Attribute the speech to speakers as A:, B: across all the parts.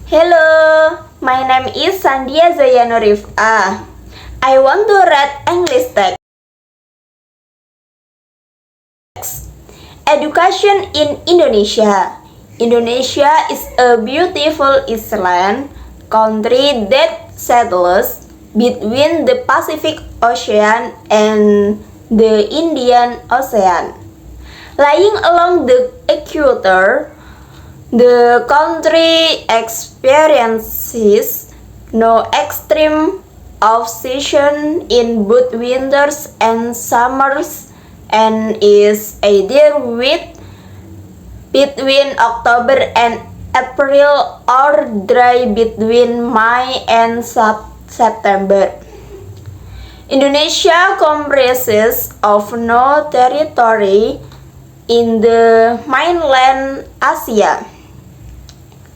A: Hello, my name is Sandia Zayanurif. I want to read English text. Education in Indonesia. Indonesia is a beautiful island country that settles between the Pacific Ocean and the Indian Ocean. Lying along the equator, the country experiences no extreme off-season in both winters and summers and is either wet between October and April or dry between May and September. Indonesia comprises of no territory in the mainland Asia,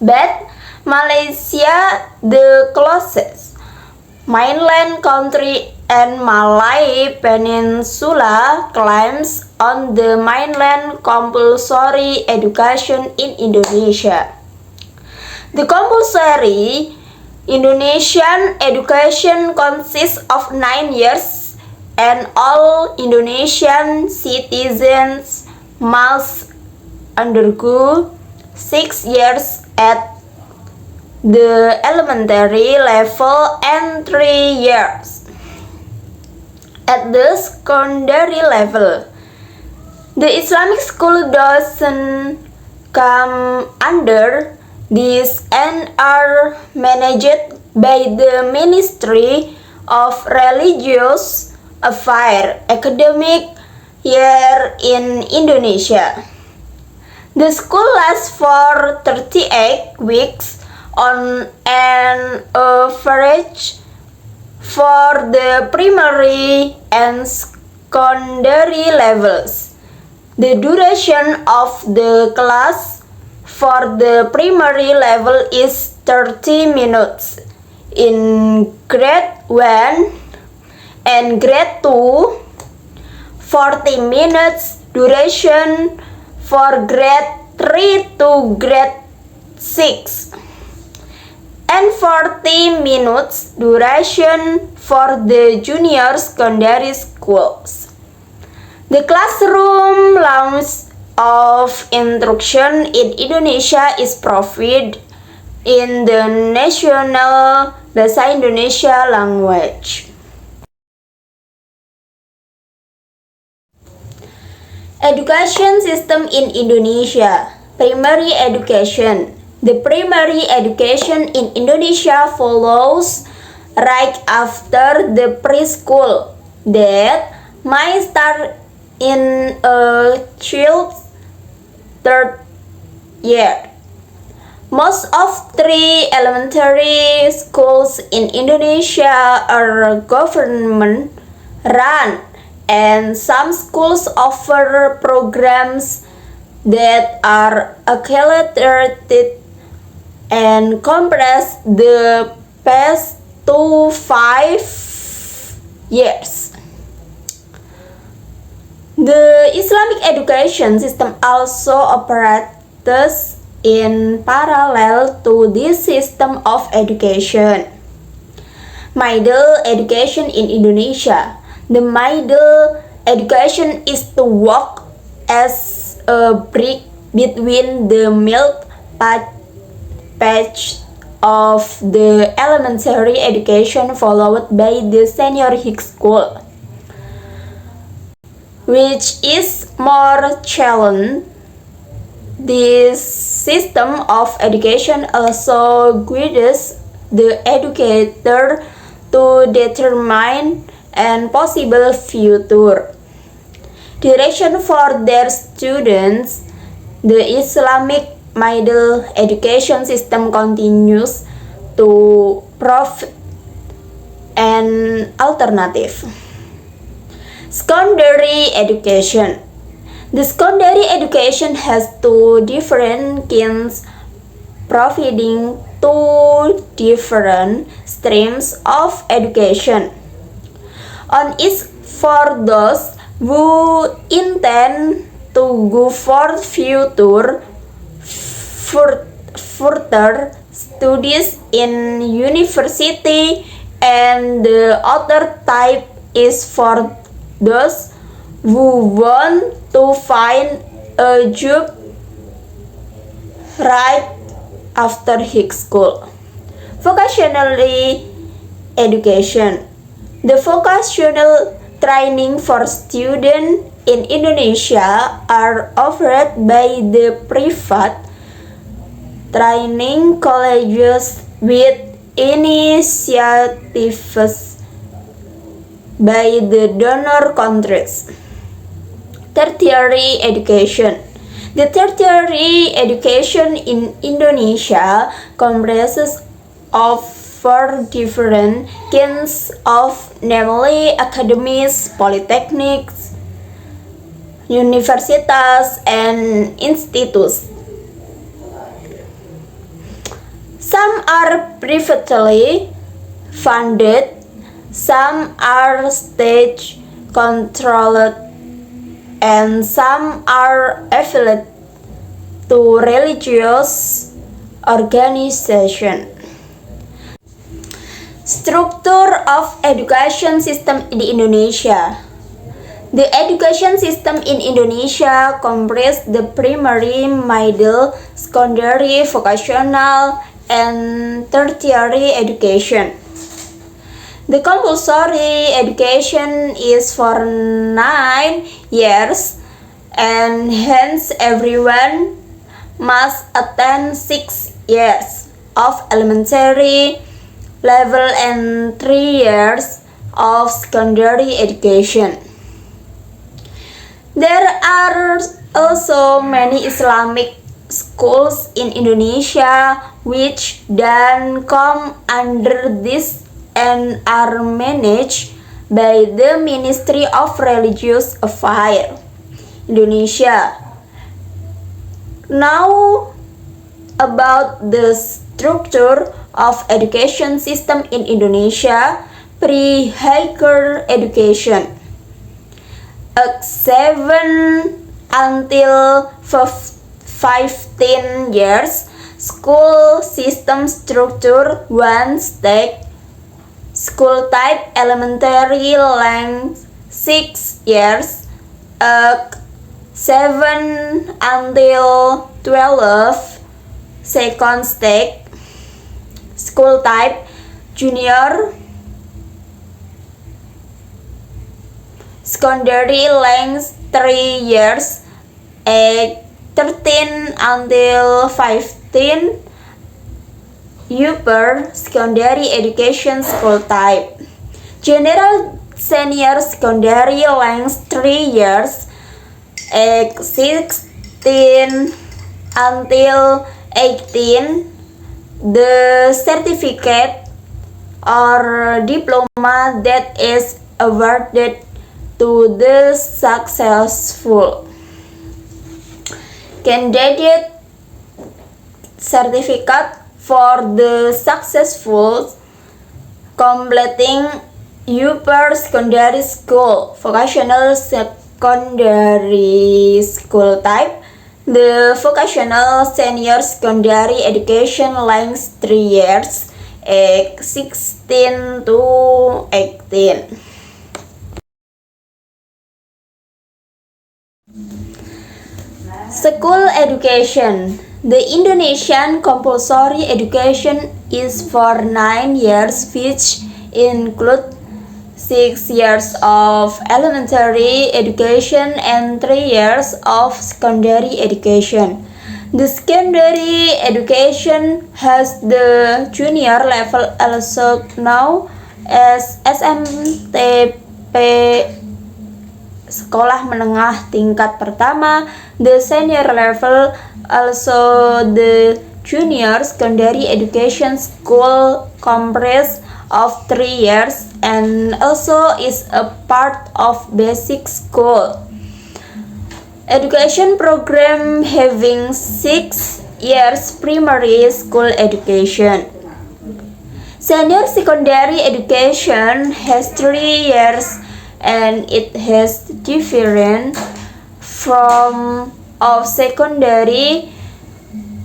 A: but Malaysia, the closest mainland country, and Malay Peninsula claims on the mainland compulsory education in Indonesia. The compulsory Indonesian education consists of 9 years, and all Indonesian citizens must undergo 6 years at the elementary level and 3 years at the secondary level. The Islamic school doesn't come under this and are managed by the Ministry of Religious Affairs academic year in Indonesia. The school lasts for 38 weeks on an average for the primary and secondary levels. The duration of the class for the primary level is 30 minutes in grade 1 and grade 2, 40 minutes duration for grade 3 to grade 6, and 40 minutes duration for the junior secondary schools. The classroom length of instruction in Indonesia is provided in the national Bahasa Indonesia language. Education system in Indonesia. Primary education. The primary education in Indonesia follows right after the preschool that might start in a child's third year. Most of 3 elementary schools in Indonesia are government run, and some schools offer programs that are accredited and compress the past to 5 years. The Islamic education system also operates in parallel to this system of education. Middle education in Indonesia. The middle education is to work as a bridge between the middle patch of the elementary education followed by the senior high school, which is more challenging. This system of education also guides the educator to determine and possible future direction for their students. The Islamic middle education system continues to provide an alternative. Secondary education. The secondary education has 2 different kinds, providing 2 different streams of education. On each for those who intend to go for future further studies in university, and the other type is for those who want to find a job right after high school. Vocational education. The vocational training for students in Indonesia are offered by the private training colleges with initiatives by the donor countries. Tertiary education. The tertiary education in Indonesia comprises of 4 different kinds of, namely academies, polytechnics, universities, and institutes. Some are privately funded, some are state controlled, and some are affiliated to religious organizations. Structure of education system in Indonesia. The education system in Indonesia comprises the primary, middle, secondary, vocational, and tertiary education. The compulsory education is for 9 years, and hence everyone must attend 6 years of elementary level and 3 years of secondary education. There are also many Islamic schools in Indonesia which then come under this and are managed by the Ministry of Religious Affairs, Indonesia. Now about the structure of education system in Indonesia. Pre-higher education, 7 until 15 years. School system structure, 1 stage. School type, elementary, length 6 years. 7 until 12, second stage. School type, junior. Secondary, length 3 years. 13 until 15, upper secondary education. School type, general senior secondary, length 3 years. 16 until 18, the certificate or diploma that is awarded to the successful candidate. Certificate for the successful completing upper secondary school. Vocational secondary school type, the vocational senior secondary education, length 3 years. 16 to 18. School education. The Indonesian compulsory education is for 9 years, which include 6 years of elementary education and 3 years of secondary education. The secondary education has the junior level, also known as SMTP, sekolah menengah tingkat pertama. The senior level, also the junior secondary education school, comprises of 3 years and also is a part of basic school education program having 6 years primary school education. Senior secondary education has 3 years and it has different from of secondary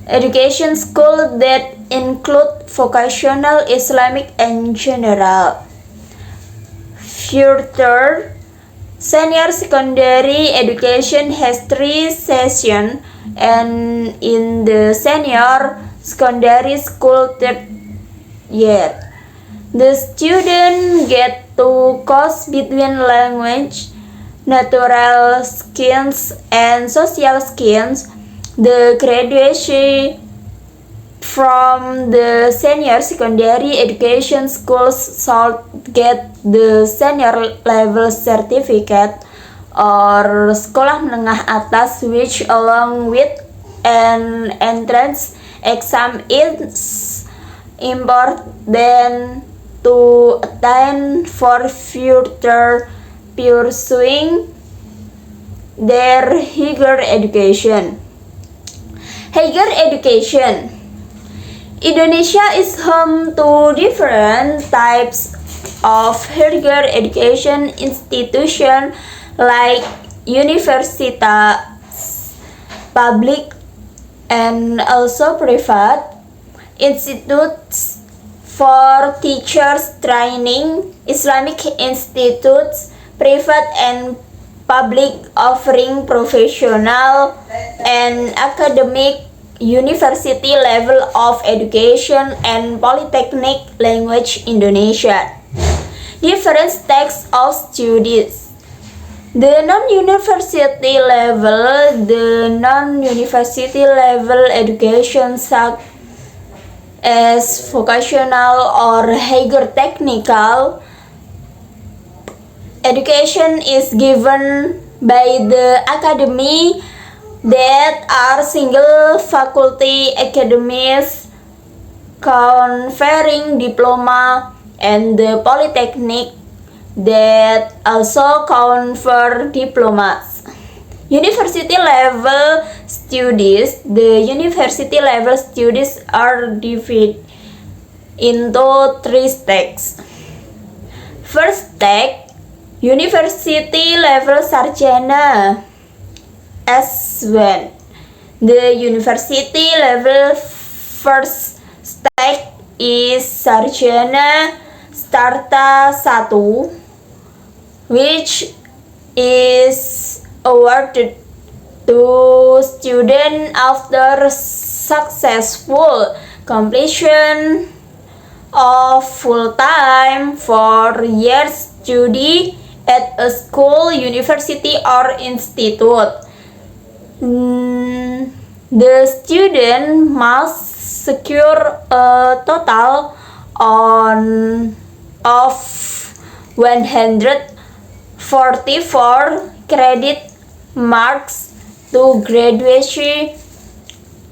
A: education school that include vocational, Islamic, and general. Further, senior secondary education has 3 sessions, and in the senior secondary school third year, the student get to choose between language, natural skills, and social skills. The graduation from the senior secondary education schools should get the senior level certificate or sekolah menengah atas, which along with an entrance exam is important to attain for future pursuing their higher education. Higher education. Indonesia is home to different types of higher education institutions like universities, public and also private, institutes for teachers training, Islamic institutes, private and public offering professional and academic university level of education, and polytechnic language Indonesia. Different types of studies. The non-university level education such as vocational or higher technical education is given by the academy that are single faculty academies conferring diploma, and the polytechnic that also confer diplomas. University level studies. The university level studies are divided into 3 stacks. First stack, university level sarjana. S1. The university level first stack is Sarjana Starta 1, which is awarded to students after successful completion of full-time 4-year study at a school, university, or institute. The student must secure a total of 144 credit marks to graduation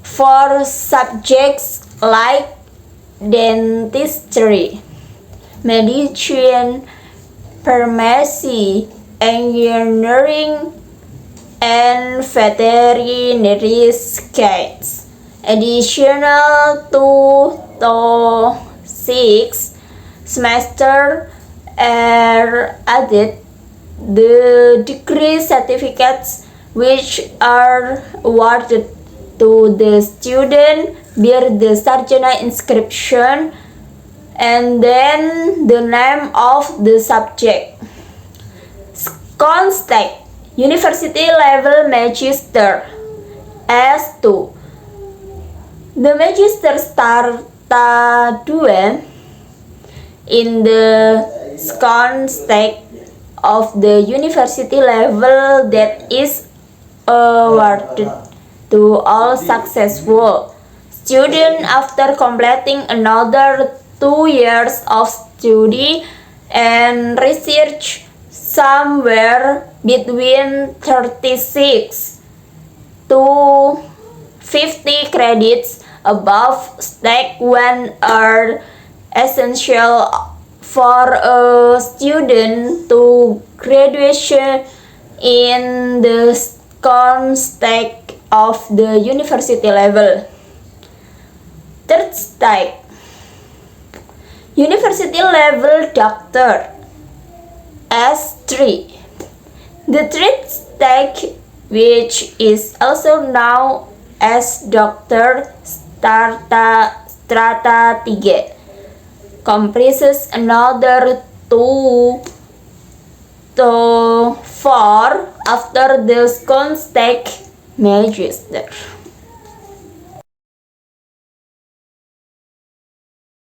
A: for subjects like dentistry, medicine, pharmacy, engineering, and veterinary science. Additional to 6 semesters are added. The degree certificates which are awarded to the student bear the sarjana inscription and then the name of the subject. Contact University level Magister S2. The Magister Starta 2 in the context of the university level that is awarded to all successful students after completing another 2 years of study and research, somewhere between 36 to 50 credits above stack 1 are essential for a student to graduation in the context of the university level. Third stack, university level doctor S3. The third stack, which is also known as Doctor Strata 3 comprises another 2 to 4 after the second stage Magister.